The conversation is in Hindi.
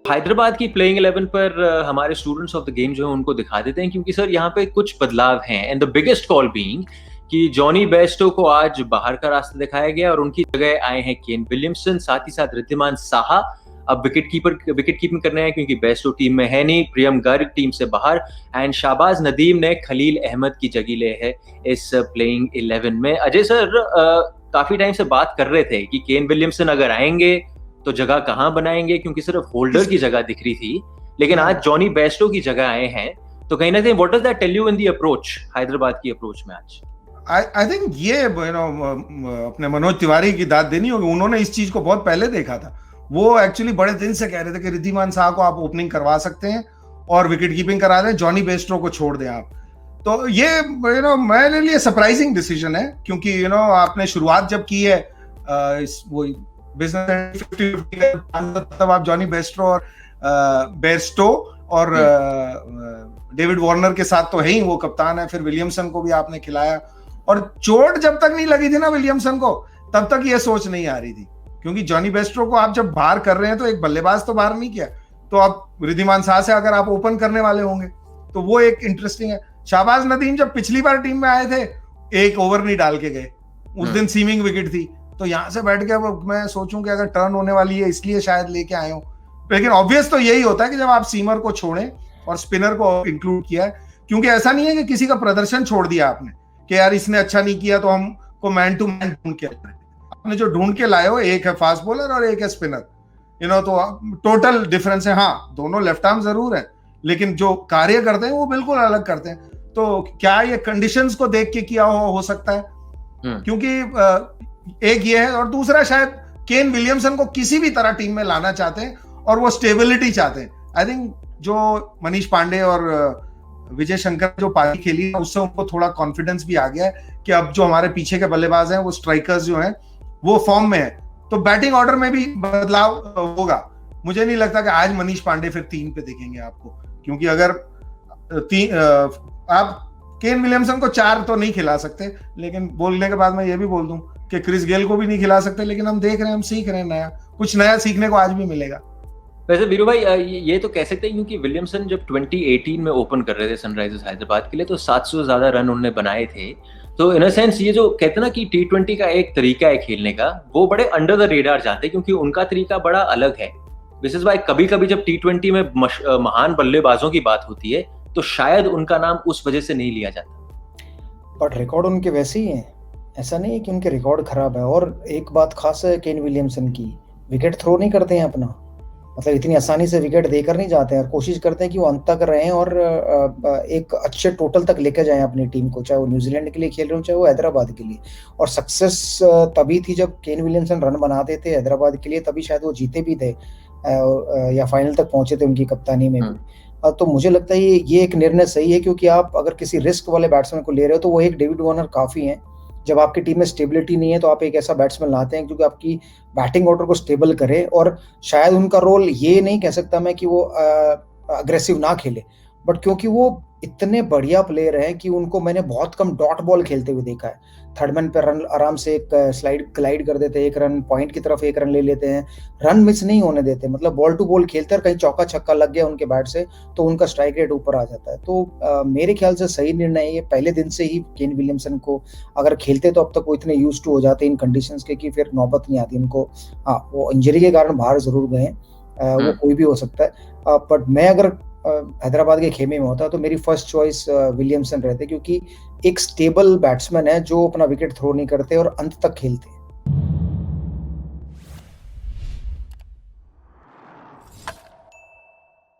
हैदराबाद की प्लेइंग 11 पर हमारे स्टूडेंट्स ऑफ द गेम जो है उनको दिखा देते हैं, क्योंकि सर यहाँ पे कुछ बदलाव हैं, and the biggest call being कि जॉनी बेस्टो को आज बाहर का रास्ता दिखाया गया और उनकी जगह आए हैं केन विलियमसन, साथ ही साथ रिद्धिमान साहा अब विकेट कीपिंग करने हैं, क्योंकि बेस्टो टीम में है नहीं, प्रियम गर्ग टीम से बाहर, एंड शाहबाज नदीम ने खलील अहमद की जगह ले है इस प्लेइंग 11 में। अजय सर, काफी टाइम से बात कर रहे थे कि केन विलियमसन अगर आएंगे तो जगह कहाँ बनाएंगे, क्योंकि सिर्फ होल्डर की जगह दिख रही थी, लेकिन आज जॉनी बेस्टो की जगह आए हैं, तो कहीं ना कहीं what does that tell you in the approach, Hyderabad की अप्रोच में आज? आई थिंक ये अपने मनोज तिवारी की दाद देनी होगी, उन्होंने इस चीज को बहुत पहले देखा था। वो एक्चुअली बड़े दिन से कह रहे थे कि रिद्धिमान साहा को आप ओपनिंग करवा सकते हैं और विकेट कीपिंग करा दें, जॉनी बेस्टो को छोड़ दें आप। तो ये मेरे लिए सरप्राइजिंग डिसीजन है, क्योंकि आपने शुरुआत जब की है वो बिजनेस 50-50, तब आप जॉनी बेस्टो और डेविड वार्नर के साथ तो है ही, वो कप्तान है, फिर विलियमसन को भी आपने खिलाया, और चोट जब तक नहीं लगी थी ना विलियमसन को, तब तक ये सोच नहीं आ रही थी, क्योंकि जॉनी बेस्टो को आप जब बाहर कर रहे हैं तो एक बल्लेबाज तो बाहर नहीं किया, तो अब रिद्धिमान साहा से अगर आप ओपन करने वाले होंगे तो वो एक इंटरेस्टिंग है। शाहबाज नदीम जब पिछली बार टीम में आए थे, एक ओवर नहीं डाल के गए, उस दिन सीमिंग विकेट थी, तो यहां से बैठ के मैं सोचूं कि अगर टर्न होने वाली है इसलिए शायद लेके आए हो, लेकिन ऑब्वियस तो यही होता है कि जब आप सीमर को छोड़ें और स्पिनर को इंक्लूड किया है, क्योंकि ऐसा नहीं है कि किसी का प्रदर्शन छोड़ दिया आपने कि यार इसने अच्छा नहीं किया तो हमको मैन टू मैन ढूंढ के लाए। आपने जो ढूंढ के लाए हो, एक है फास्ट बॉलर और एक है स्पिनर, तो टोटल डिफरेंस है। हाँ, दोनों लेफ्ट आर्म जरूर है, लेकिन जो कार्य करते हैं वो बिल्कुल अलग करते हैं। तो क्या ये कंडीशंस को देख के किया हो सकता है, क्योंकि एक ये है, और दूसरा शायद केन विलियमसन को किसी भी तरह टीम में लाना चाहते हैं और वो स्टेबिलिटी चाहते हैं। आई थिंक जो मनीष पांडे और विजय शंकर जो पारी खेली है, उससे उनको थोड़ा कॉन्फिडेंस भी आ गया है कि अब जो हमारे पीछे के बल्लेबाज हैं, वो स्ट्राइकर्स जो हैं वो फॉर्म में है, तो बैटिंग ऑर्डर में भी बदलाव होगा। मुझे नहीं लगता कि आज मनीष पांडे फिर 3 पे दिखेंगे आपको, क्योंकि अगर आप केन विलियमसन को 4 तो नहीं खिला सकते, लेकिन बोलने के बाद मैं ये भी बोल दूं कि क्रिस गेल को भी नहीं खिला सकते, लेकिन हम देख रहे हैं, हम सीख रहे हैं, कुछ नया सीखने को आज भी मिलेगा। वैसे वीरू भाई, ये तो कह सकते हैं, क्योंकि विलियमसन जब 2018 में ओपन कर रहे थे सनराइजर्स हैदराबाद के लिए, तो 700 से ज्यादा रन उन्होंने बनाए थे। तो इन अ सेंस ये जो कहते हैं ना कि T20 का एक तरीका है खेलने का, वो बड़े अंडर द रेडार जाते हैं, क्योंकि उनका तरीका बड़ा अलग है। दिस इज वाई कभी कभी जब T20 में महान बल्लेबाजों की बात होती है, तो शायद उनका नाम उस वजह से नहीं लिया जाता। बट रिकॉर्ड उनके वैसे ही हैं, ऐसा नहीं है कि उनके रिकॉर्ड खराब है। और एक बात खास है केन विलियमसन की, विकेट थ्रो नहीं करते हैं अपना, मतलब इतनी आसानी से विकेट देकर नहीं जाते हैं, और कोशिश करते हैं कि वो अंत तक रहें और एक अच्छे टोटल तक लेकर जाएं अपनी टीम को, चाहे वो न्यूजीलैंड के लिए खेल रहे हो चाहे वो हैदराबाद के लिए। और सक्सेस तभी थी जब केन विलियमसन रन बनाते थे हैदराबाद के लिए, तभी शायद वो जीते भी थे या फाइनल तक पहुंचे थे उनकी कप्तानी में भी। तो मुझे लगता है ये एक निर्णय सही है, क्योंकि आप अगर किसी रिस्क वाले बैट्समैन को ले रहे हो तो वो एक डेविड वार्नर काफी है। जब आपकी टीम में स्टेबिलिटी नहीं है तो आप एक ऐसा बैट्समैन लाते हैं जो कि आपकी बैटिंग ऑर्डर को स्टेबल करे, और शायद उनका रोल ये नहीं कह सकता मैं कि वो अग्रेसिव ना खेले, बट क्योंकि वो इतने बढ़िया प्लेयर हैं कि उनको मैंने बहुत कम डॉट बॉल खेलते हुए देखा है। थर्ड मैन पे रन आराम से एक ग्लाइड कर देते हैं, 1 रन पॉइंट की तरफ 1 रन ले लेते हैं, रन मिस नहीं होने देते, मतलब बॉल टू बॉल खेलते हैं, कहीं चौका छक्का लग गया उनके बैट से तो उनका स्ट्राइक रेट ऊपर आ जाता है। तो मेरे ख्याल से सही निर्णय है ये, पहले दिन से ही केन विलियमसन को अगर खेलते तो अब तक वो इतने यूज्ड टू हो जाते इन कंडीशंस के कि फिर नौबत नहीं आती उनको। हाँ, वो इंजरी के कारण बाहर जरूर गए, वो कोई भी हो सकता है, बट मैं अगर हैदराबाद के खेमे में होता तो मेरी फर्स्ट चॉइस विलियमसन रहते, क्योंकि एक स्टेबल बैट्समैन है जो अपना विकेट थ्रो नहीं करते और अंत तक खेलते हैं।